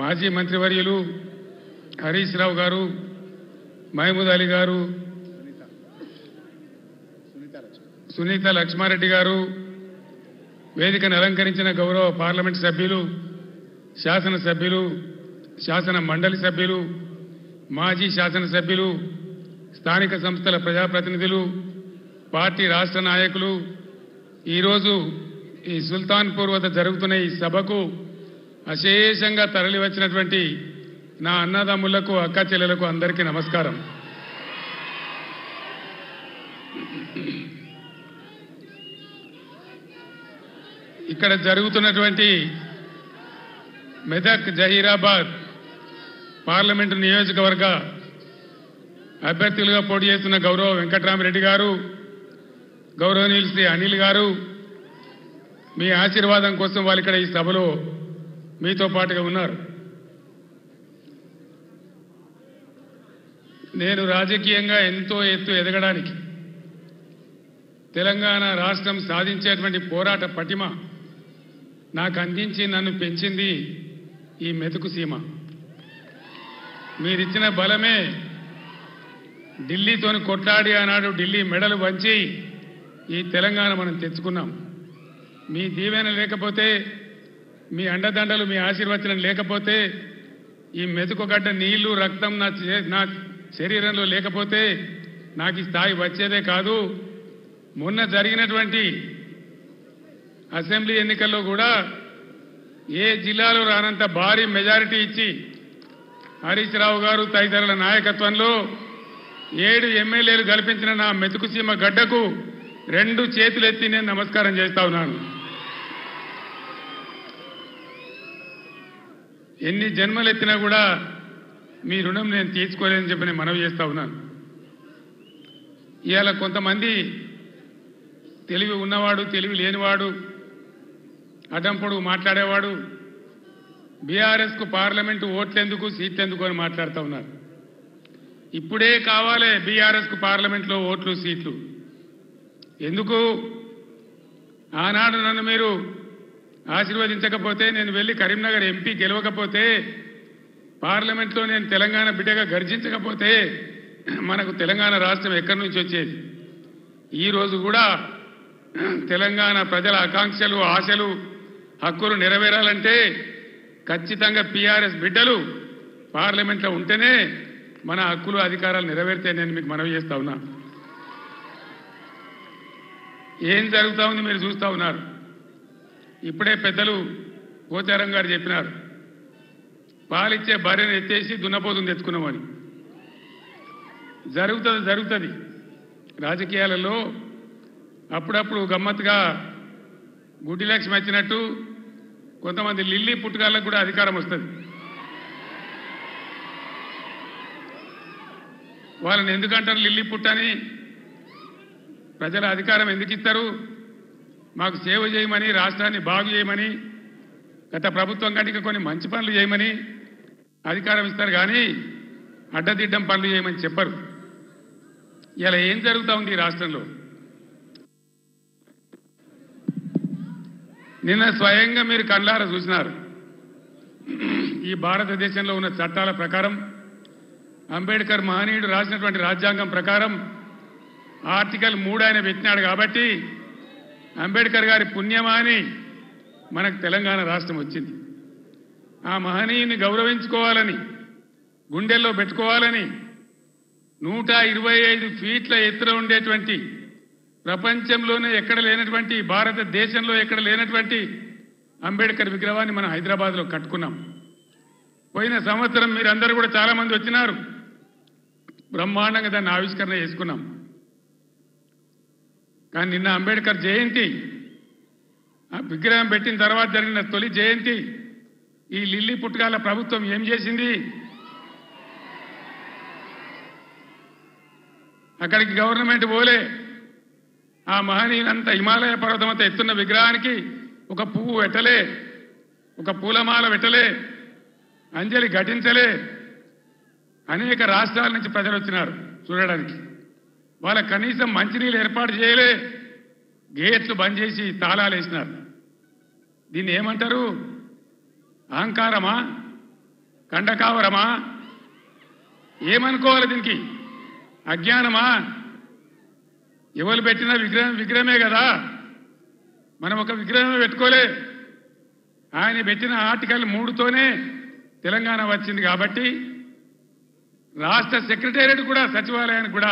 మాజీ మంత్రివర్యులు హరీష్ రావు గారు, మహమూద్ అలీ గారు, సునీత లక్ష్మారెడ్డి గారు, వేదికను అలంకరించిన గౌరవ పార్లమెంట్ సభ్యులు, శాసనసభ్యులు, శాసన మండలి సభ్యులు, మాజీ శాసనసభ్యులు, స్థానిక సంస్థల ప్రజాప్రతినిధులు, పార్టీ రాష్ట్ర నాయకులు, ఈరోజు ఈ సుల్తాన్పూర్ వద్ద జరుగుతున్న ఈ సభకు అశేషంగా తరలివచ్చినటువంటి నా అన్నదమ్ములకు, అక్క చెల్లెలకు అందరికీ నమస్కారం. ఇక్కడ జరుగుతున్నటువంటి మెదక్ జహీరాబాద్ పార్లమెంటు నియోజకవర్గ అభ్యర్థులుగా పోటీ చేస్తున్న గౌరవ వెంకట్రామరెడ్డి గారు, గౌరవనీయులు శ్రీ అనిల్ గారు, మీ ఆశీర్వాదం కోసం వాళ్ళు ఇక్కడ ఈ సభలో మీతో పాటుగా ఉన్నారు. నేను రాజకీయంగా ఎంతో ఎత్తు ఎదగడానికి తెలంగాణ రాష్ట్రం సాధించేటువంటి పోరాట పటిమ నాకు అందించి నన్ను పెంచింది ఈ మెతుకు సీమ. మీరిచ్చిన బలమే ఢిల్లీతోని కొట్లాడి ఆనాడు ఢిల్లీ మెడలు వంచి ఈ తెలంగాణ మనం తెచ్చుకున్నాం. మీ దీవెన లేకపోతే, మీ అండదండలు, మీ ఆశీర్వచనం లేకపోతే, ఈ మెతుకుగడ్డ నీళ్లు రక్తం నా శరీరంలో లేకపోతే నాకు ఈ స్థాయి వచ్చేదే కాదు. మొన్న జరిగినటువంటి అసెంబ్లీ ఎన్నికల్లో కూడా ఏ జిల్లాలో రానంత భారీ మెజారిటీ ఇచ్చి హరీష్ రావు గారు తదితరుల నాయకత్వంలో 7 ఎమ్మెల్యేలు కల్పించిన నా మెతుకుసీమ గడ్డకు 2 చేతులెత్తి నేను నమస్కారం చేస్తా ఉన్నాను. ఎన్ని జన్మలెత్తినా కూడా మీ రుణం నేను తీర్చుకోలేదని చెప్పి నేను మనవి చేస్తా ఉన్నాను. ఇవాళ కొంతమంది తెలివి ఉన్నవాడు, తెలివి లేనివాడు, అడ్డంపొడు మాట్లాడేవాడు బీఆర్ఎస్కు పార్లమెంటు ఓట్లెందుకు, సీట్లెందుకు అని మాట్లాడుతూ ఉన్నారు. ఇప్పుడే కావాలి బీఆర్ఎస్కు పార్లమెంట్లో ఓట్లు, సీట్లు. ఎందుకు? ఆనాడు నన్ను మీరు ఆశీర్వదించకపోతే, నేను వెళ్ళి కరీంనగర్ ఎంపీ గెలవకపోతే, పార్లమెంట్లో నేను తెలంగాణ బిడ్డగా గర్జించకపోతే మనకు తెలంగాణ రాష్ట్రం ఎక్కడి నుంచి వచ్చేది? ఈరోజు కూడా తెలంగాణ ప్రజల ఆకాంక్షలు, ఆశలు, హక్కులు నెరవేరాలంటే ఖచ్చితంగా టీఆర్ఎస్ బిడ్డలు పార్లమెంట్లో ఉంటేనే మన హక్కులు, అధికారాలు నెరవేరితే నేను మీకు మనవి చేస్తా ఉన్నా. ఏం జరుగుతూ ఉంది మీరు చూస్తూ ఉన్నారు. ఇప్పుడే పెద్దలు పోచారం గారు చెప్పినారు, పాలిచ్చే భార్యను ఎత్తేసి దున్నపోతుని తెచ్చుకున్నామని. జరుగుతుంది. రాజకీయాలలో అప్పుడప్పుడు గమ్మత్తుగా గుడ్డి లక్ష్మి వచ్చినట్టు కొంతమంది లిల్లీ పుట్టుగాళ్ళకు కూడా అధికారం వస్తుంది. వాళ్ళని ఎందుకంటారు లిల్లీ పుట్టని? ప్రజల అధికారం ఎందుకు ఇస్తారు? మాకు సేవ చేయమని, రాష్ట్రాన్ని బాగు చేయమని, గత ప్రభుత్వం కంటే కొన్ని మంచి పనులు చేయమని అధికారం ఇస్తారు, కానీ అడ్డదిడ్డం పనులు చేయమని చెప్పరు. ఇలా ఏం జరుగుతూ ఉంది ఈ రాష్ట్రంలో? నిన్న స్వయంగా మీరు కళ్ళారా చూసినారు. ఈ భారతదేశంలో ఉన్న చట్టాల ప్రకారం, అంబేద్కర్ మహనీయుడు రాసినటువంటి రాజ్యాంగం ప్రకారం ఆర్టికల్ 3 ఆయన పెట్టినాడు కాబట్టి అంబేద్కర్ గారి పుణ్యమాని మనకు తెలంగాణ రాష్ట్రం వచ్చింది. ఆ మహనీయుని గౌరవించుకోవాలని, గుండెల్లో పెట్టుకోవాలని 125 ఫీట్ల ఎత్తున ఉండేటువంటి, ప్రపంచంలోనే ఎక్కడ లేనటువంటి, భారతదేశంలో ఎక్కడ లేనటువంటి అంబేద్కర్ విగ్రహాన్ని మనం హైదరాబాద్లో కట్టుకున్నాం. పోయిన సంవత్సరం మీరందరూ కూడా చాలామంది వచ్చినారు, బ్రహ్మాండంగా దాన్ని ఆవిష్కరణ చేసుకున్నాం. కానీ నిన్న అంబేద్కర్ జయంతి, ఆ విగ్రహం పెట్టిన తర్వాత జరిగిన తొలి జయంతి, ఈ లిల్లీ పుట్టుగాల ప్రభుత్వం ఏం చేసింది? అక్కడికి గవర్నమెంట్ పోలే. ఆ మహనీయునంతా హిమాలయ పర్వతం అంతా ఎత్తున్న విగ్రహానికి ఒక పువ్వు పెట్టలే, ఒక పూలమాల పెట్టలే, అంజలి ఘటించలే. అనేక రాష్ట్రాల నుంచి ప్రజలు వచ్చినారు చూడడానికి. వాళ్ళ కనీసం మంచినీళ్ళు ఏర్పాటు చేయలే, గేట్లు బంద్ చేసి తాళాలు వేసినారు. దీన్ని ఏమంటారు? అహంకారమా? కండకావరమా? ఏమనుకోవాలి దీనికి? అజ్ఞానమా? ఎవరు పెట్టిన విగ్రహమే కదా, మనం ఒక విగ్రహమే పెట్టుకోలే. ఆయన పెట్టిన ఆర్టికల్ 3తోనే తెలంగాణ వచ్చింది కాబట్టి రాష్ట్ర సెక్రటేరియట్ కూడా సచివాలయానికి కూడా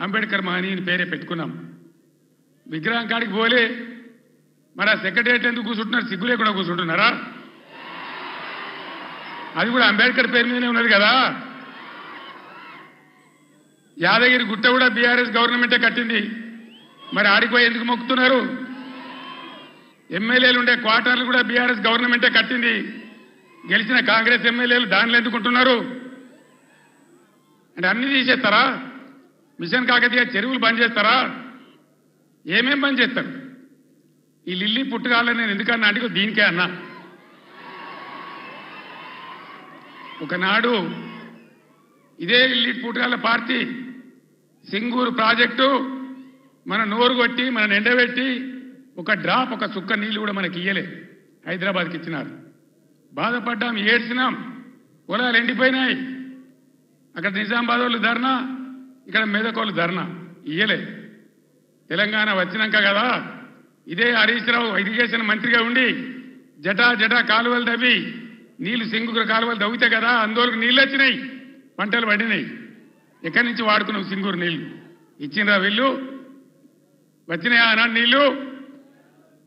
అంబేద్కర్ మహనీయుని పేరే పెట్టుకున్నాం. విగ్రహం కాడికి పోలే. మరి ఆ సెక్రటేరియట్ ఎందుకు కూర్చుంటున్నారు? సిగ్గు లేకుండా కూర్చుంటున్నారా? అది కూడా అంబేద్కర్ పేరు మీదనే ఉన్నది కదా. యాదగిరి గుట్ట కూడా బీఆర్ఎస్ గవర్నమెంటే కట్టింది. మరి ఆడిపోయి ఎందుకు మొక్కుతున్నారు? ఎమ్మెల్యేలు ఉండే క్వార్టర్లు కూడా బీఆర్ఎస్ గవర్నమెంటే కట్టింది. గెలిచిన కాంగ్రెస్ ఎమ్మెల్యేలు దానిలో ఎందుకుంటున్నారు? అంటే అన్ని తీసేస్తారా? మిషన్ కాకతీయ చెరువులు బంద్ చేస్తారా? ఏమేం బంద్ చేస్తారు? ఈ లిల్లీ పుట్టుకాలని నేను ఎందుకన్నా అంటే దీనికే అన్నా. ఒకనాడు ఇదే లిల్లీ పుట్టుకాల పార్టీ సింగూరు ప్రాజెక్టు మన నోరు కొట్టి మన ఎండబెట్టి ఒక డ్రాప్ ఒక చుక్క నీళ్లు కూడా మనకి ఇయ్యలే. హైదరాబాద్కి ఇచ్చినారు. బాధపడ్డాం, ఏడ్చినాం. పొలాలు ఎండిపోయినాయి. అక్కడ నిజామాబాద్ వాళ్ళు ధర్నా, ఇక్కడ మెదకోళ్ళు ధర్నా. ఇయ్యలే. తెలంగాణ వచ్చినాక కదా ఇదే హరీష్ రావు ఇరిగేషన్ మంత్రిగా ఉండి జటా కాలువలు తవ్వి నీళ్లు సింగూరు కాలువలు తవ్వితే కదా అందులోకి నీళ్ళు వచ్చినాయి, పంటలు పడినాయి. ఎక్కడి నుంచి వాడుకున్నాం సింగూరు నీళ్లు? ఇచ్చినరా వీళ్ళు? వచ్చినాయా ఆనాడు నీళ్లు?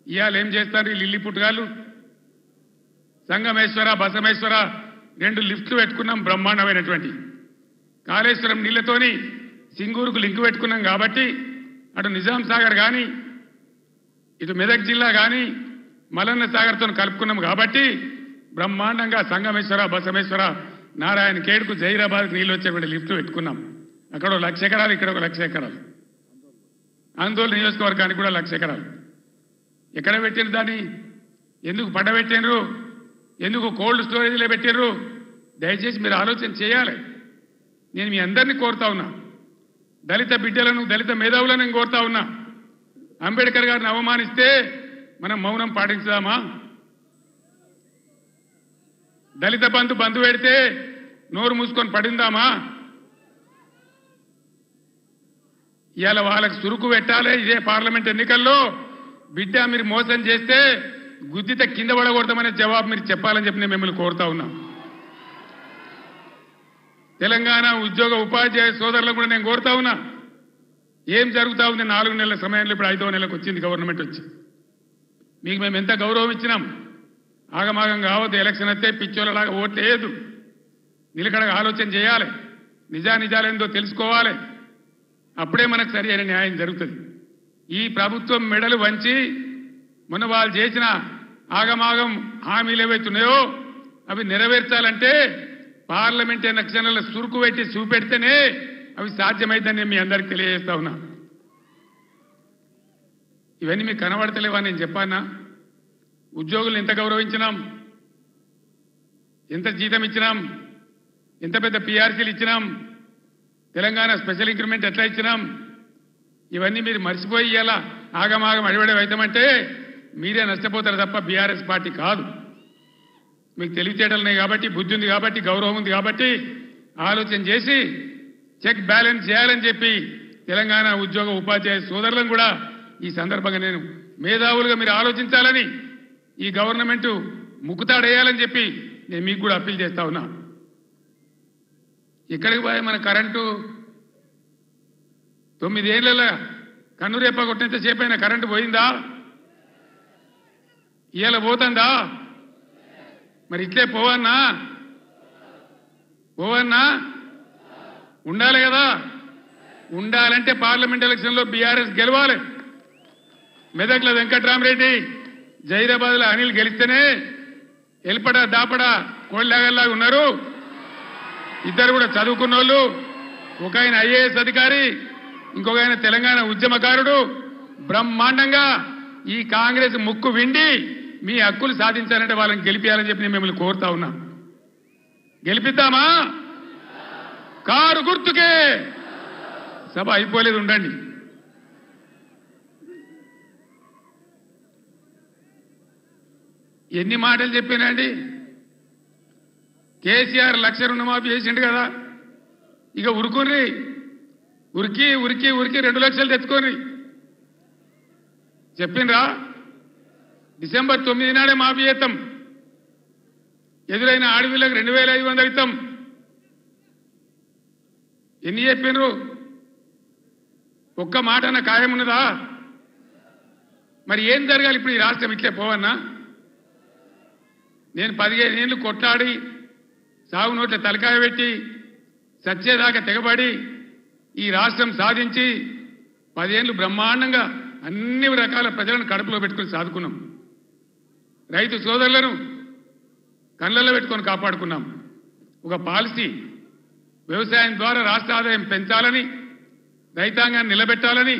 ఇవాళ ఏం చేస్తారు ఈ లిల్లీ పుట్టుగాళ్ళు? సంగమేశ్వర బసమేశ్వర 2 లిఫ్ట్లు పెట్టుకున్నాం బ్రహ్మాండమైనటువంటి. కాళేశ్వరం నీళ్లతోని సింగూరుకు లింక్ పెట్టుకున్నాం కాబట్టి అటు నిజాం సాగర్ కానీ ఇటు మెదక్ జిల్లా కానీ మలన్న సాగర్తో కలుపుకున్నాం కాబట్టి బ్రహ్మాండంగా సంగమేశ్వర బసమేశ్వర నారాయణ ఖేడ్కు జైరాబాద్కు నీళ్ళు వచ్చేటువంటి లిఫ్ట్ పెట్టుకున్నాం. అక్కడ 1,00,000 ఎకరాలు, ఇక్కడ 1,00,000 ఎకరాలు. ఆందోళన నియోజకవర్గానికి కూడా 1,00,000 ఎకరాలు. ఎక్కడ పెట్టిన దాన్ని? ఎందుకు పడబెట్టినరు? ఎందుకు కోల్డ్ స్టోరేజ్లో పెట్టినరు? దయచేసి మీరు ఆలోచన చేయాలి. నేను మీ అందరినీ కోరుతా ఉన్నా, దళిత బిడ్డలను దళిత మేధావులను నేను కోరుతా ఉన్నా. అంబేద్కర్ గారిని అవమానిస్తే మనం మౌనం పాటించుదామా? దళిత బంధు పెడితే నోరు మూసుకొని పడిందామా? ఇవాళ వాళ్ళకి సురుకు పెట్టాలి. ఇదే పార్లమెంట్ ఎన్నికల్లో బిడ్డ మీరు మోసం చేస్తే గుద్దిత కింద పడకూడదామనే జవాబు మీరు చెప్పాలని చెప్పి నేను మిమ్మల్ని కోరుతా ఉన్నా. తెలంగాణ ఉద్యోగ ఉపాధ్యాయ సోదరులకు కూడా నేను కోరుతా ఉన్నా, ఏం జరుగుతా ఉంది? 4 నెలల సమయంలో ఇప్పుడు 5వ నెలకు వచ్చింది గవర్నమెంట్ వచ్చి. మీకు మేము ఎంత గౌరవం ఇచ్చినాం? ఆగమాగం కావద్దు. ఎలక్షన్ వస్తే పిచ్చోళ్ళలాగా ఓట్లు వేయద్దు. నిలకడగా ఆలోచన చేయాలి. నిజానిజాలేందో తెలుసుకోవాలి. అప్పుడే మనకు సరి అయిన న్యాయం జరుగుతుంది. ఈ ప్రభుత్వం మెడలు వంచి మొన్న వాళ్ళు చేసిన ఆగమాగం హామీలు ఏవైతున్నాయో అవి నెరవేర్చాలంటే పార్లమెంట్ ఎలక్షన్లలో సురుకు పెట్టి చూపెడితేనే అవి సాధ్యమైందని మీ అందరికి తెలియజేస్తా ఉన్నా. ఇవన్నీ మీకు కనబడతలేవా? నేను చెప్పానా? ఉద్యోగులు ఎంత గౌరవించినాం, ఎంత జీతం ఇచ్చినాం, ఎంత పెద్ద పిఆర్సీలు ఇచ్చినాం, తెలంగాణ స్పెషల్ ఇంక్రిమెంట్ ఎట్లా ఇచ్చినాం, ఇవన్నీ మీరు మర్చిపోయి ఇలా ఆగమాగం అడివడే అవుతామంటే మీరే నష్టపోతారు తప్ప బీఆర్ఎస్ పార్టీ కాదు. మీకు తెలివితేటలున్నాయి కాబట్టి, బుద్ధి ఉంది కాబట్టి, గౌరవం ఉంది కాబట్టి ఆలోచన చేసి చెక్ బ్యాలెన్స్ చేయాలని చెప్పి తెలంగాణ ఉద్యోగ ఉపాధ్యాయ సోదరులను కూడా ఈ సందర్భంగా నేను మేధావులుగా మీరు ఆలోచించాలని, ఈ గవర్నమెంట్ ముక్కుతాడేయాలని చెప్పి నేను మీకు కూడా అప్పీల్ చేస్తా ఉన్నా. ఇక్కడికి పోయి మన కరెంటు 9 ఏళ్ళ కన్నురేప కొట్టినంత సేపు అయినా కరెంటు పోయిందా? ఇవాళ పోతుందా? మరి ఇట్లే పోవన్నా ఉండాలి కదా. ఉండాలంటే పార్లమెంట్ ఎలక్షన్లో బీఆర్ఎస్ గెలవాలి. మెదక్ల వెంకట్రామరెడ్డి, జైరాబాద్లో అనిల్ గెలిస్తేనే ఎల్పడా దాపడా కోళ్ళలాగల్లాగా ఉన్నారు. ఇద్దరు కూడా చదువుకున్న వాళ్ళు. ఒక ఆయన ఐఏఎస్ అధికారి, ఇంకొక ఆయన తెలంగాణ ఉద్యమకారుడు. బ్రహ్మాండంగా ఈ కాంగ్రెస్ ముక్కు విండి మీ హక్కులు సాధించాలంటే వాళ్ళని గెలిపించాలని చెప్పి నేను మిమ్మల్ని కోరుతా ఉన్నా. గెలిపిద్దామా? కారు గుర్తుకే. సభ అయిపోలేదు, ఉండండి. ఎన్ని మాటలు చెప్పినండి. కేసీఆర్ 1,00,000 రుణమాఫీ చేసిండు కదా, ఇక ఉరుకుని ఉరికి ఉరికి ఉరికి 2 లక్షలు తెచ్చుకొని చెప్పిండ్రా డిసెంబర్ 9 నాడే మాఫీ చేస్తాం, ఎదురైన ఆడవిళ్ళకి 2,500 ఇస్తాం. ఎన్ని చెప్పిండ్రు? ఒక్క మాట అన్న ఖాయం ఉన్నదా? మరి ఏం జరగాలి ఇప్పుడు? ఈ రాష్ట్రం ఇట్లే పోవన్నా? నేను 15 ఏళ్ళు కొట్లాడి సాగు నోట్ల తలకాయ పెట్టి సచ్చేదాకా తెగబడి ఈ రాష్ట్రం సాధించి 10 ఏళ్ళు బ్రహ్మాండంగా అన్ని రకాల ప్రజలను కడుపులో పెట్టుకుని సాదుకున్నాం. రైతు సోదరులను కళ్ళల్లో పెట్టుకొని కాపాడుకున్నాం. ఒక పాలసీ వ్యవసాయం ద్వారా రాష్ట్ర ఆదాయం పెంచాలని, రైతాంగాన్ని నిలబెట్టాలని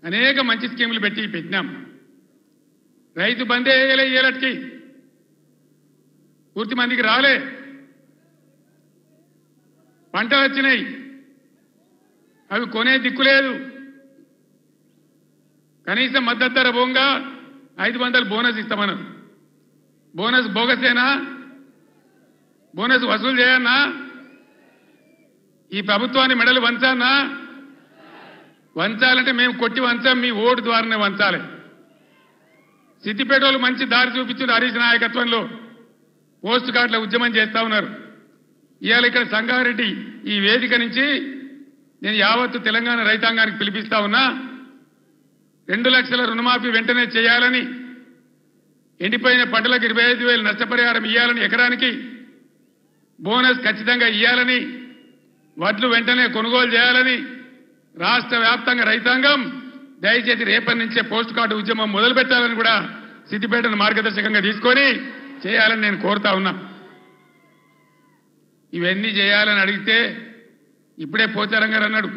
అనేక మంచి స్కీములు పెట్టినాం. రైతు బందే ఏలటికి పూర్తి మందికి రాలే. పంటలు వచ్చినాయి, అవి కొనే దిక్కులేదు. కనీసం మద్దతు ధర పోగా 500 బోనస్ ఇస్తామన్నారు. బోనస్ బోగసేనా? బోనస్ వసూలు చేయన్నా? ఈ ప్రభుత్వాన్ని మెడలు వంచానా? వంచాలంటే మేము కొట్టి వంచాం, మీ ఓటు ద్వారానే వంచాలి. సిద్దిపేటోళ్ళు మంచి దారి చూపించారు. హరీష్ నాయకత్వంలో పోస్ట్ కార్డుల ఉద్యమం చేస్తా ఉన్నారు. ఇవాళ ఇక్కడ సంగారెడ్డి ఈ వేదిక నుంచి నేను యావత్తు తెలంగాణ రైతాంగానికి పిలిపిస్తా ఉన్నా. 2 లక్షల రుణమాఫీ వెంటనే చేయాలని, ఎండిపోయిన పంటలకు 25,000 నష్టపరిహారం ఇవ్వాలని, ఎకరానికి బోనస్ ఖచ్చితంగా ఇవ్వాలని, వడ్లు వెంటనే కొనుగోలు చేయాలని రాష్ట్ర వ్యాప్తంగా రైతాంగం దయచేసి రేపటి నుంచే పోస్ట్ కార్డు ఉద్యమం మొదలు పెట్టాలని కూడా సిద్దిపేటను మార్గదర్శకంగా తీసుకొని చేయాలని నేను కోరుతా ఉన్నా. ఇవన్నీ చేయాలని అడిగితే ఇప్పుడే పోచారం గారు అన్నాడు,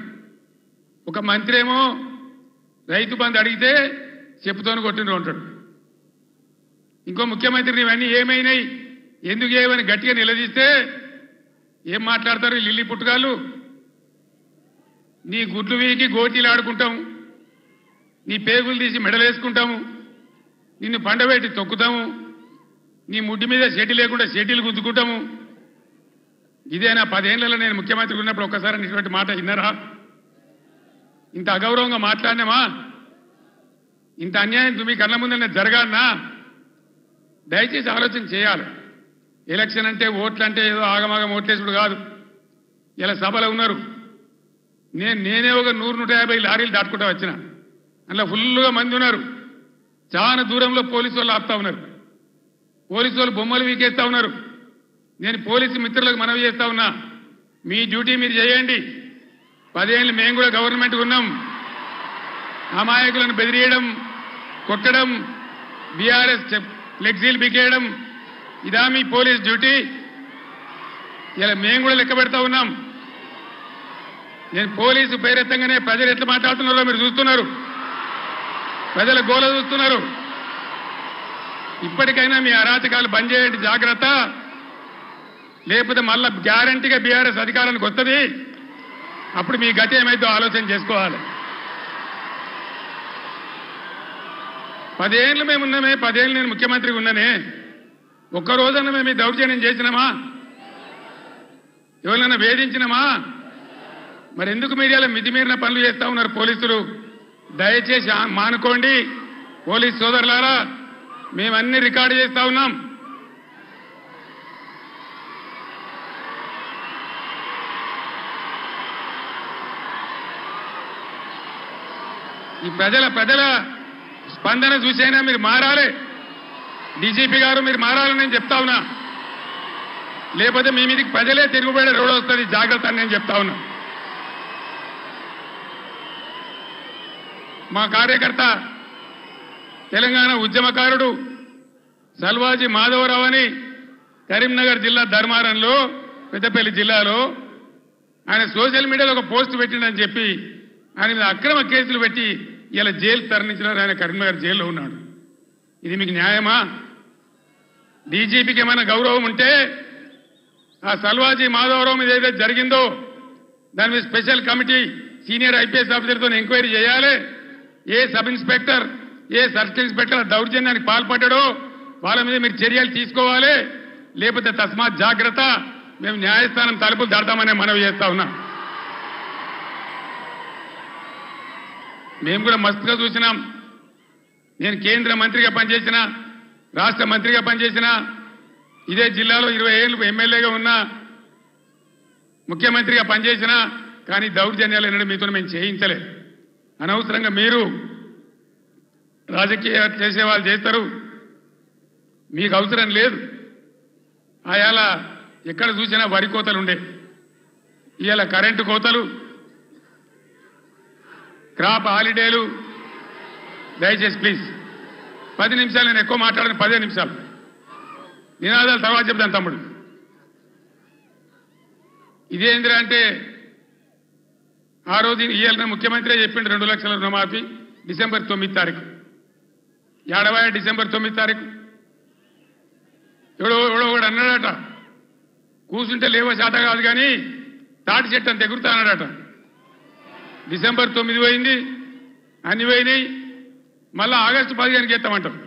ఒక మంత్రి ఏమో రైతు బంధు అడిగితే చెప్పుతోని కొట్టిండ్రు అంటాడు. ఇంకో ముఖ్యమంత్రిని ఇవన్నీ ఏమైనాయి, ఎందుకు ఏమని గట్టిగా నిలదీస్తే ఏం మాట్లాడతారు లిల్లీ పుట్టుగాళ్ళు? నీ గుడ్లు వీకి గోటీలు ఆడుకుంటాము, నీ పేగులు తీసి మెడలేసుకుంటాము, నిన్ను పండబెట్టి తొక్కుతాము, నీ ముడ్డి మీద షెడ్డి లేకుండా షెడ్డీలు గుద్దుకుంటాము. ఇదేనా 10 ఏళ్లలో నేను ముఖ్యమంత్రి ఉన్నప్పుడు ఒక్కసారి ఇటువంటి మాట విన్నారా? ఇంత అగౌరవంగా మాట్లాడినామా? ఇంత అన్యాయం మీ కళ్ళ ముందనే జరగాలనా? దయచేసి ఆలోచన చేయాలి. ఎలక్షన్ అంటే ఓట్లు అంటే ఏదో ఆగమాగం ఓట్లేసుడు కాదు. ఇలా సభలో ఉన్నారు, నేనే ఒక 100-150 లారీలు దాటుకుంటా వచ్చిన, అందులో ఫుల్గా మంది ఉన్నారు. చాలా దూరంలో పోలీసు వాళ్ళు ఆపుతా ఉన్నారు, పోలీసు వాళ్ళు బొమ్మలు వీకేస్తా ఉన్నారు. నేను పోలీసు మిత్రులకు మనవి చేస్తా ఉన్నా, మీ డ్యూటీ మీరు చేయండి. 10 ఏళ్ళు మేము కూడా గవర్నమెంట్ ఉన్నాం. అమాయకులను బెదిరియడం, కొట్టడం, బీఆర్ఎస్ ఫ్లెక్సీలు బికేయడం ఇదా మీ పోలీస్ డ్యూటీ? ఇలా మేము కూడా లెక్క పెడతా ఉన్నాం. నేను పోలీసు పేరెత్తంగానే ప్రజలు ఎట్లా మాట్లాడుతున్నారో మీరు చూస్తున్నారు, ప్రజల గోల చూస్తున్నారు. ఇప్పటికైనా మీ అరాచకాలు బంద్ చేయండి, జాగ్రత్త. లేకపోతే మళ్ళా గ్యారంటీగా బీఆర్ఎస్ అధికారానికి వస్తుంది. అప్పుడు మీ గతి ఏమైందో ఆలోచన చేసుకోవాలి. 10 ఏళ్ళు మేము ఉన్నామే, 10 ఏళ్ళు నేను ముఖ్యమంత్రిగా ఉన్నానే, ఒక్కరోజన్నా మేము ఈ దౌర్జన్యం చేసినామా? ఎవరినైనా వేధించినామా? మరి ఎందుకు మీరు ఇలా మితిమీరిన పనులు చేస్తా ఉన్నారు పోలీసులు? దయచేసి మానుకోండి పోలీస్ సోదరులారా, మేమన్నీ రికార్డు చేస్తా ఉన్నాం. ఈ ప్రజల స్పందన చూసైనా మీరు మారాలి. డీజీపీ గారు మీరు మారాలని నేను చెప్తా ఉన్నా, లేకపోతే మీ మీదకి ప్రజలే తిరుగుబడే రోడ్ వస్తుంది, జాగ్రత్త అని నేను చెప్తా ఉన్నా. మా కార్యకర్త తెలంగాణ ఉద్యమకారుడు సల్వాజీ మాధవరావు అని కరీంనగర్ జిల్లా ధర్మారంలో, పెద్దపల్లి జిల్లాలో ఆయన సోషల్ మీడియాలో ఒక పోస్ట్ పెట్టిండని చెప్పి ఆయన మీద అక్రమ కేసులు పెట్టి ఇలా జైలు తరలించినారు. ఆయన కరీంనగర్ జైల్లో ఉన్నాడు. ఇది మీకు న్యాయమా? డీజీపీకి ఏమైనా గౌరవం ఉంటే ఆ సల్వాజీ మాధవరావు మీద ఏదైతే జరిగిందో దాని మీద స్పెషల్ కమిటీ సీనియర్ ఐపీఎస్ ఆఫీసర్తో ఎంక్వైరీ చేయాలి. ఏ సబ్ ఇన్స్పెక్టర్, ఏ సర్కిల్ ఇన్స్పెక్టర్ దౌర్జన్యానికి పాల్పడ్డాడో వాళ్ళ మీద మీరు చర్యలు తీసుకోవాలి. లేకపోతే తస్మాత్ జాగ్రత్త, మేము న్యాయస్థానం తలుపులు దాడతామనే మనవి చేస్తా ఉన్నాం. మేము కూడా మస్తుగా చూసినాం. నేను కేంద్ర మంత్రిగా పనిచేసిన, రాష్ట్ర మంత్రిగా పనిచేసిన, ఇదే జిల్లాలో 20 ఏళ్ళు ఎమ్మెల్యేగా ఉన్నా, ముఖ్యమంత్రిగా పనిచేసిన, కానీ దౌర్జన్యాలు ఎన్నడూ మీతో మేము చేయించలే. అనవసరంగా మీరు రాజకీయ చేసేవాళ్ళు చేస్తారు, మీకు అవసరం లేదు. ఆయాల ఎక్కడ చూసినా వరి కోతలు ఉండే, ఇవాళ కరెంటు కోతలు, క్రాప్ హాలిడేలు. దయచేసి ప్లీజ్ 10 నిమిషాలు, నేను ఎక్కువ మాట్లాడను, 15 నిమిషాలు నినాదాలు తర్వాత చెప్తాను తమ్ముడు. ఇదేంద్రా అంటే ఆ రోజు ఇవాళ ముఖ్యమంత్రి చెప్పిండు 2 లక్షల రుణమాఫీ డిసెంబర్ 9 తారీఖు. ఏడవాయ డిసెంబర్ 9 తారీఖు ఎవడో కూడా అన్నాడట, కూర్చుంటే లేవో శాత కాదు కానీ తాటి చెట్టు అంత ఎగురుతా అన్నాడట. డిసెంబర్ 9 పోయింది, అన్ని పోయినాయి. మళ్ళా ఆగస్టు 15కి చేస్తామంటారు.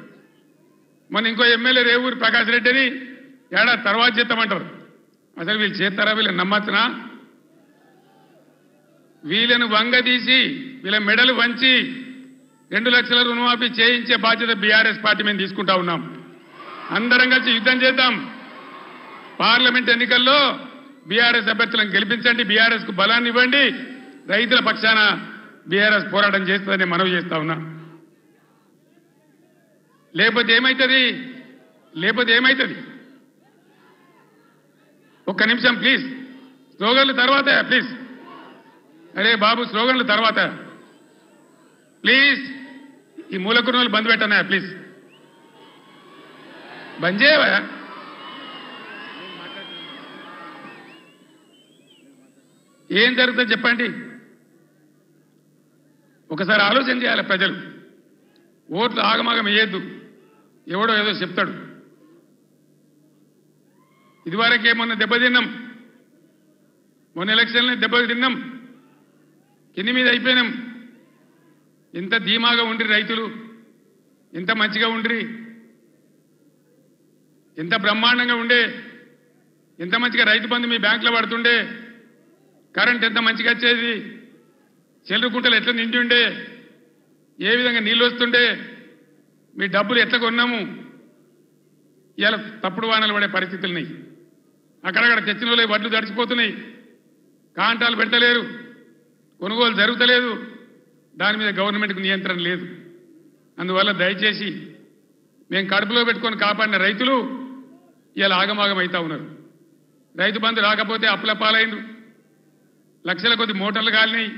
మొన్న ఇంకో ఎమ్మెల్యే రేవూరు ప్రకాష్ రెడ్డి అని ఏడాది తర్వాత చేస్తామంటారు. అసలు వీళ్ళు చేస్తారా? వీళ్ళని నమ్మచ్చునా? వీళ్ళను వంగదీసి వీళ్ళ మెడలు వంచి 2 లక్షల రుణమాఫీ చేయించే బాధ్యత బీఆర్ఎస్ పార్టీ మేము తీసుకుంటా ఉన్నాం. అందరం కలిసి యుద్ధం చేద్దాం. పార్లమెంట్ ఎన్నికల్లో బీఆర్ఎస్ అభ్యర్థులను గెలిపించండి, బీఆర్ఎస్ కు బలాన్ని ఇవ్వండి. రైతుల పక్షాన బీఆర్ఎస్ పోరాటం చేస్తుందని మనవి చేస్తా ఉన్నా. లేకపోతే ఏమైతుంది? ఒక్క నిమిషం ప్లీజ్. స్లోగన్లు తర్వాత ప్లీజ్. అరే బాబు, స్లోగన్లు తర్వాత ప్లీజ్. ఈ మూలకున్నోళ్ళు బంద్ పెట్టనా ప్లీజ్, బంద్ చేయవా? ఏం జరుగుతుంది చెప్పండి. ఒకసారి ఆలోచన చేయాలి ప్రజలు. ఓట్లు ఆగమాగం వేయద్దు, ఎవడో ఏదో చెప్తాడు. ఇదివరకే మొన్న దెబ్బతిన్నాం, మొన్న ఎలక్షన్లో దెబ్బతిన్నాం, కింది మీద అయిపోయినాం. ఎంత ధీమాగా ఉండ్రి రైతులు, ఎంత మంచిగా ఉండ్రి, ఎంత బ్రహ్మాండంగా ఉండే, ఎంత మంచిగా రైతు బంధు మీ బ్యాంకులో పడుతుండే, కరెంట్ ఎంత మంచిగా వచ్చేది, చెల్లుకుంటలు ఎట్లా నిండి ఉండే, ఏ విధంగా నీళ్ళు వస్తుండే, మీ డబ్బులు ఎట్లా కొన్నాము. ఇవాళ తప్పుడు వానలు పడే పరిస్థితులున్నాయి. అక్కడక్కడ తెచ్చిన వాళ్ళు వడ్లు తడిచిపోతున్నాయి, కాంటాలు పెట్టలేరు, కొనుగోలు జరుగుతలేదు. దాని మీద గవర్నమెంట్కు నియంత్రణ లేదు. అందువల్ల దయచేసి మేము కడుపులో పెట్టుకొని కాపాడిన రైతులు ఇలా ఆగమాగం అవుతా ఉన్నారు. రైతు బంధు రాకపోతే అప్పుల పాలైండ్రు, లక్షల కొద్ది మోటార్లు కాలినాయి,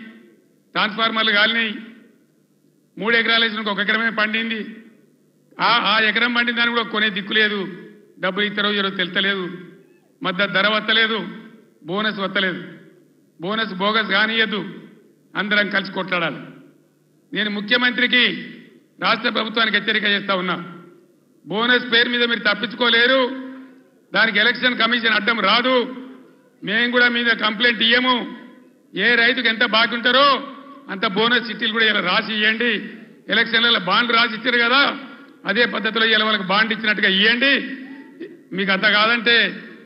ట్రాన్స్ఫార్మర్లు కాలినాయి. 3 ఎకరాలు వేసిన 1 ఎకరమే పండింది. ఆ ఎకరం పండిన దాన్ని కూడా కొనే దిక్కు లేదు. డబ్బులు ఇస్తారో ఈరోజు తెలుస్తలేదు, మద్దతు ధర వత్తలేదు, బోనస్ వత్తలేదు. బోనస్ బోగస్ కానియద్దు, అందరం కలిసి కొట్లాడాలి. నేను ముఖ్యమంత్రికి, రాష్ట్ర ప్రభుత్వానికి హెచ్చరిక చేస్తా ఉన్నా. బోనస్ పేరు మీద మీరు తప్పించుకోలేరు. దానికి ఎలక్షన్ కమిషన్ అడ్డం రాదు. మేము కూడా మీద కంప్లైంట్ ఇయ్యము. ఏ రైతుకు ఎంత బాకీ ఉంటారో అంత బోనస్ చిట్టీలు కూడా ఇలా రాసి ఇవ్వండి. ఎలక్షన్లలో బాండ్లు రాసి ఇచ్చారు కదా, అదే పద్ధతిలో ఇలా వాళ్ళకి బాండ్ ఇచ్చినట్టుగా ఇవ్వండి. మీకు అంత కాదంటే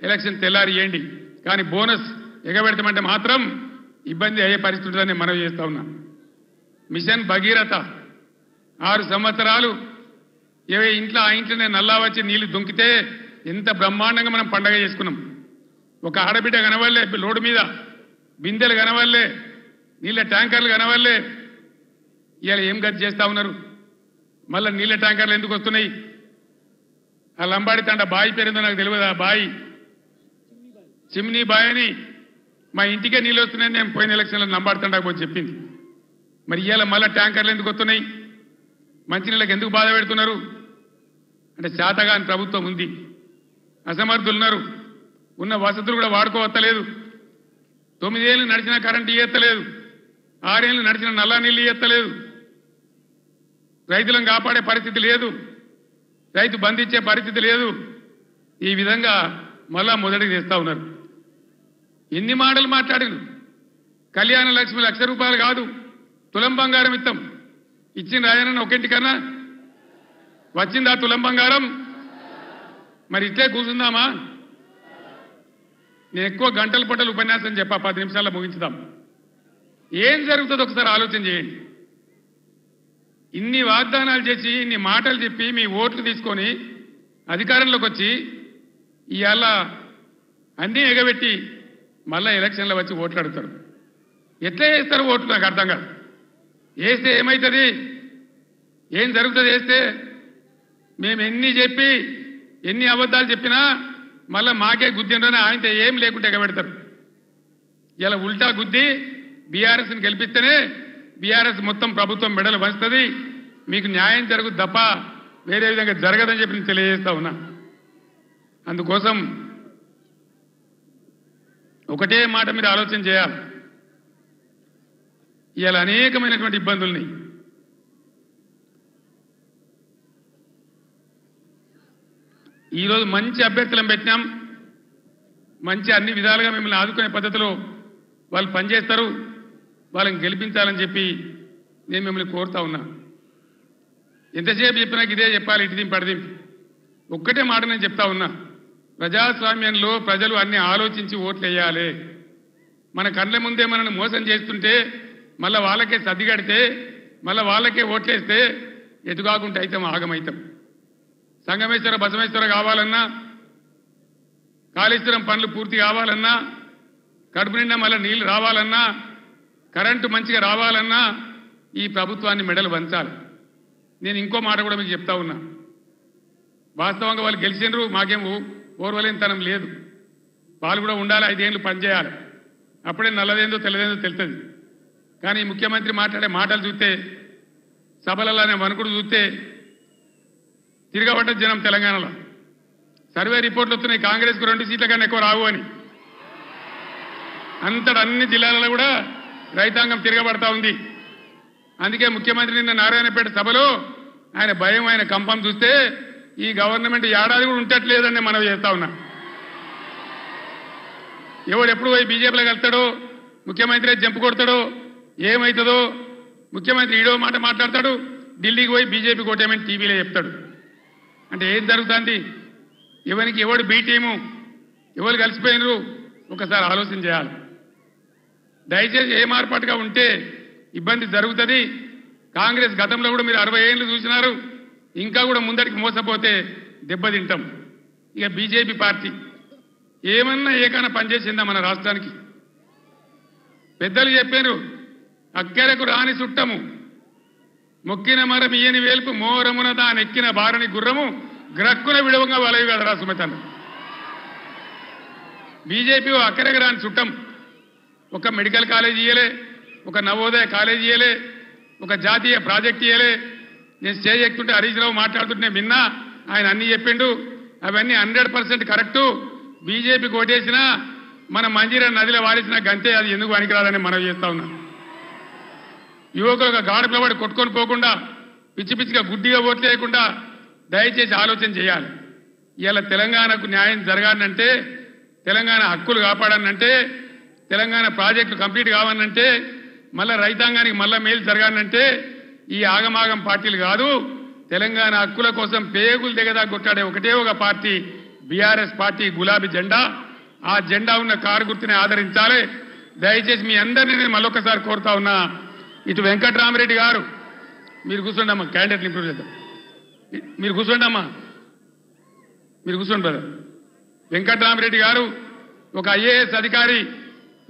ఎలక్షన్ తెల్లారి ఇవ్వండి. కానీ బోనస్ ఎగబెడతామంటే మాత్రం ఇబ్బంది అయ్యే పరిస్థితి ఉంటుందని మనవి చేస్తా ఉన్నా. మిషన్ భగీరథ 6 సంవత్సరాలు ఇంట్లో ఆ ఇంట్లోనే నల్లా వచ్చి నీళ్లు దుంకితే ఎంత బ్రహ్మాండంగా మనం పండగ చేసుకున్నాం. ఒక ఆడబిడ్డ కనవల్లే, లోడు మీద బిందెలు కనవల్లే, నీళ్ళ ట్యాంకర్లు కనవల్లే. ఇవాళ ఏం గతి చేస్తా ఉన్నారు? మళ్ళీ నీళ్ళ ట్యాంకర్లు ఎందుకు వస్తున్నాయి? ఆ లంబాడి తండ బాయి పేరుందో నాకు తెలియదు. ఆ బాయి చిమ్నీ బాయ్ అని మా ఇంటికే నీళ్ళు వస్తున్నాయని నేను పోయిన ఎలక్షన్లో లంబాడి తండకు పోయి చెప్పింది. మరి ఇవాళ మళ్ళీ ట్యాంకర్లు ఎందుకు వస్తున్నాయి? మంచినీళ్ళకి ఎందుకు బాధ పెడుతున్నారు? అంటే శాతగాని ప్రభుత్వం ఉంది, అసమర్థులున్నారు, ఉన్న వసతులు కూడా వాడుకోవత్తలేదు. 9 ఏళ్ళు నడిచిన కరెంటు ఇయ్యత్తలేదు, 6 ఏళ్ళు నడిచిన నల్లా నీళ్ళు ఇయ్యత్తలేదు. రైతులను కాపాడే పరిస్థితి లేదు, రైతు బంధించే పరిస్థితి లేదు. ఈ విధంగా మళ్ళా మొదటికి తెస్తా ఉన్నారు. ఎన్ని మాటలు మాట్లాడిను. కళ్యాణ లక్ష్మి ₹1,00,000 కాదు, తులం బంగారం ఇస్తాం. ఇచ్చిన రాయనన్న ఒకింటికన్నా వచ్చిందా తులం బంగారం? మరి ఇట్లే కూర్చుందామా? నేను ఎక్కువ గంటల పట్టలు ఉపన్యాసం చెప్పా 10 నిమిషాల్లో ముగించుదాం. ఏం జరుగుతుందో ఒకసారి ఆలోచన చేయండి. ఇన్ని వాగ్దానాలు చేసి ఇన్ని మాటలు చెప్పి మీ ఓట్లు తీసుకొని అధికారంలోకి వచ్చి ఇవాళ అన్నీ ఎగబెట్టి మళ్ళా ఎలక్షన్లో వచ్చి ఓట్లు అడుగుతారు. ఎట్లా వేస్తారు ఓట్లు నాకు అర్థం కాదు. వేస్తే ఏమవుతుంది, ఏం జరుగుతుంది వేస్తే? మేము ఎన్ని చెప్పి ఎన్ని అబద్ధాలు చెప్పినా మళ్ళీ మాకే గుద్దిండ్రని ఆయనతో ఏం లేకుంటే ఎగబెడతారు. ఇలా ఉల్టా గుద్ది బీఆర్ఎస్ని గెలిపిస్తేనే బీఆర్ఎస్ మొత్తం ప్రభుత్వం మెడలు వంచుతుంది, మీకు న్యాయం జరుగుతుంది తప్ప వేరే విధంగా జరగదని చెప్పి నేను తెలియజేస్తా ఉన్నా. అందుకోసం ఒకటే మాట మీరు ఆలోచన చేయాలి. ఇవాళ అనేకమైనటువంటి ఇబ్బందుల్ని ఈరోజు మంచి అభ్యర్థులను పెట్టినాం, మంచి అన్ని విధాలుగా మిమ్మల్ని ఆదుకునే పద్ధతిలో వాళ్ళు పనిచేస్తారు, వాళ్ళని గెలిపించాలని చెప్పి నేను మిమ్మల్ని కోరుతా ఉన్నా. ఎంతసేపు చెప్పినా ఇదే చెప్పాలి, ఇటు దింపు పడిదింపు. ఒక్కటే మాట నేను చెప్తా ఉన్నా, ప్రజాస్వామ్యంలో ప్రజలు అన్ని ఆలోచించి ఓట్లు వేయాలి. మన కళ్ళ ముందే మనల్ని మోసం చేస్తుంటే మళ్ళీ వాళ్ళకే సర్దిగడితే మళ్ళీ వాళ్ళకే ఓట్లేస్తే ఎటుకాకుండా అయితే ఆగమైతాం. సంగమేశ్వర బసవేశ్వర కావాలన్నా, కాళేశ్వరం పనులు పూర్తి కావాలన్నా, కడుపు నిండా మళ్ళీ నీళ్లు రావాలన్నా, కరెంటు మంచిగా రావాలన్నా ఈ ప్రభుత్వాన్ని మెడలు వంచాలి. నేను ఇంకో మాట కూడా మీకు చెప్తా ఉన్నా, వాస్తవంగా వాళ్ళు గెలిచినరు, మాకేం ఓర్వలేనితనం లేదు. వాళ్ళు కూడా ఉండాలి, 5 ఏళ్ళు పనిచేయాలి, అప్పుడే నల్లదేందో తెల్లదేందో తెలుస్తుంది. కానీ ముఖ్యమంత్రి మాట్లాడే మాటలు చూస్తే, సభలలోనే వణుకుడు చూస్తే తిరగబడ్డ జనం తెలంగాణలో. సర్వే రిపోర్ట్లు వస్తున్నాయి, కాంగ్రెస్కు 2 సీట్ల కన్నా ఎక్కువ రావు అని. అంతటా అన్ని జిల్లాలలో కూడా రైతాంగం తిరగబడతా ఉంది. అందుకే ముఖ్యమంత్రి నిన్న నారాయణపేట సభలో ఆయన భయం, ఆయన కంపం చూస్తే ఈ గవర్నమెంట్ ఏడాది కూడా ఉండట్లేదని మనం చేస్తా ఉన్నా. ఎవడు ఎప్పుడు పోయి బీజేపీలో కలుస్తాడో, ముఖ్యమంత్రి జంపు కొడతాడో, ఏమవుతుందో, ముఖ్యమంత్రి ఈడో మాట మాట్లాడతాడు, ఢిల్లీకి పోయి బీజేపీ కోటేమని టీవీలో చెప్తాడు. అంటే ఏం జరుగుతుంది? ఎవరికి ఎవడు బీ టీము, ఎవరు కలిసిపోయినరు ఒకసారి ఆలోచన చేయాలి. దయచేసి ఏ మార్పాటుగా ఉంటే ఇబ్బంది జరుగుతుంది. కాంగ్రెస్ గతంలో కూడా మీరు 60 ఏళ్ళు చూసినారు, ఇంకా కూడా ముందరికి మోసపోతే దెబ్బతింటాం. ఇక బీజేపీ పార్టీ ఏమన్నా ఏకైనా పనిచేసిందా మన రాష్ట్రానికి? పెద్దలు చెప్పారు, అక్కరకు రాని చుట్టము మొక్కిన మరం ఇయ్యని వేల్పు మోరమున దానెక్కిన బారని గుర్రము గ్రక్కున విడవంగా వలవి కదరా సుమతన్న. బీజేపీ అక్కరకు రాని చుట్టం. ఒక మెడికల్ కాలేజ్ ఇయ్యలే, ఒక నవోదయ కాలేజ్ ఇయ్యలే, ఒక జాతీయ ప్రాజెక్ట్ ఇయ్యలే. నేను స్టేజ్ ఎక్కుతుంటే హరీష్ రావు మాట్లాడుతుంటే విన్నా, ఆయన అన్ని చెప్పిండు. అవన్నీ 100% కరెక్టు. బీజేపీ కోటేసినా మన మంజీరా నదిలో వారేసిన గంతే, అది ఎందుకు పనికిరాదని మనం చేస్తా ఉన్నాం. యువకులు ఒక గాడి పిలబడి కొట్టుకొని పోకుండా, పిచ్చి పిచ్చిగా గుడ్డిగా ఓట్లు వేయకుండా దయచేసి ఆలోచన చేయాలి. ఇవాళ తెలంగాణకు న్యాయం జరగాలంటే, తెలంగాణ హక్కులు కాపాడాలంటే, తెలంగాణ ప్రాజెక్టులు కంప్లీట్ కావాలంటే, మళ్ళా రైతాంగానికి మళ్ళా మేలు జరగాలంటే ఈ ఆగమాగం పార్టీలు కాదు. తెలంగాణ హక్కుల కోసం పేగులు దిగదా కొట్టాడే ఒకటే ఒక పార్టీ బీఆర్ఎస్ పార్టీ, గులాబీ జెండా. ఆ జెండా ఉన్న కారు గుర్తుని ఆదరించాలి. దయచేసి మీ అందరినీ నేను మళ్ళొక్కసారి కోరుతా ఉన్నా, ఇటు వెంకట్రామరెడ్డి గారు మీరు కూర్చోండి అమ్మా, క్యాండిడేట్లు ఇంప్రూవ్ చేద్దాం. మీరు కూర్చోండి అమ్మా, మీరు కూర్చోండి బ్రదర్. వెంకట్రామరెడ్డి గారు ఒక ఐఏఎస్ అధికారి,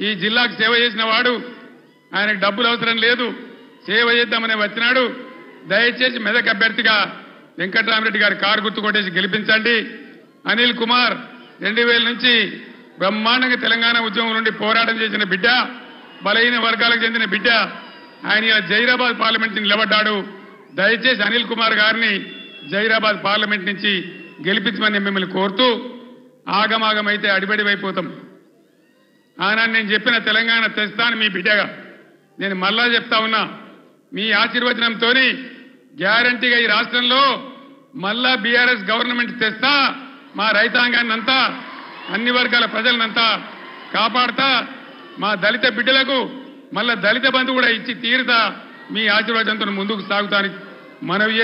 ఈ జిల్లాకు సేవ చేసిన వాడు. ఆయనకు డబ్బులు అవసరం లేదు, సేవ చేద్దామనే వచ్చినాడు. దయచేసి మెదక్ అభ్యర్థిగా వెంకట్రామరెడ్డి గారు కారు గుర్తు కొట్టేసి గెలిపించండి. అనిల్ కుమార్ 2000 నుంచి బ్రహ్మాండంగా తెలంగాణ ఉద్యమం నుండి పోరాటం చేసిన బిడ్డ, బలహీన వర్గాలకు చెందిన బిడ్డ. ఆయన జైరాబాద్ పార్లమెంట్ నిలబడ్డాడు. దయచేసి అనిల్ కుమార్ గారిని జైరాబాద్ పార్లమెంట్ నుంచి గెలిపించమని మిమ్మల్ని కోరుతూ, ఆగమాగమైతే అడిబడివైపోతాం. ఆనాడు నేను చెప్పిన తెలంగాణ తెస్తాను మీ బిడ్డగా. నేను మళ్ళా చెప్తా ఉన్నా, మీ ఆశీర్వచనంతో గ్యారంటీగా ఈ రాష్ట్రంలో మళ్ళా బీఆర్ఎస్ గవర్నమెంట్ తెస్తా. మా రైతాంగాన్ని అంతా, అన్ని వర్గాల ప్రజలనంతా కాపాడుతా. మా దళిత బిడ్డలకు మళ్ళా దళిత బంధు కూడా ఇచ్చి తీరుతా. మీ ఆశీర్వాదంతో ముందుకు సాగుతానికి మనవి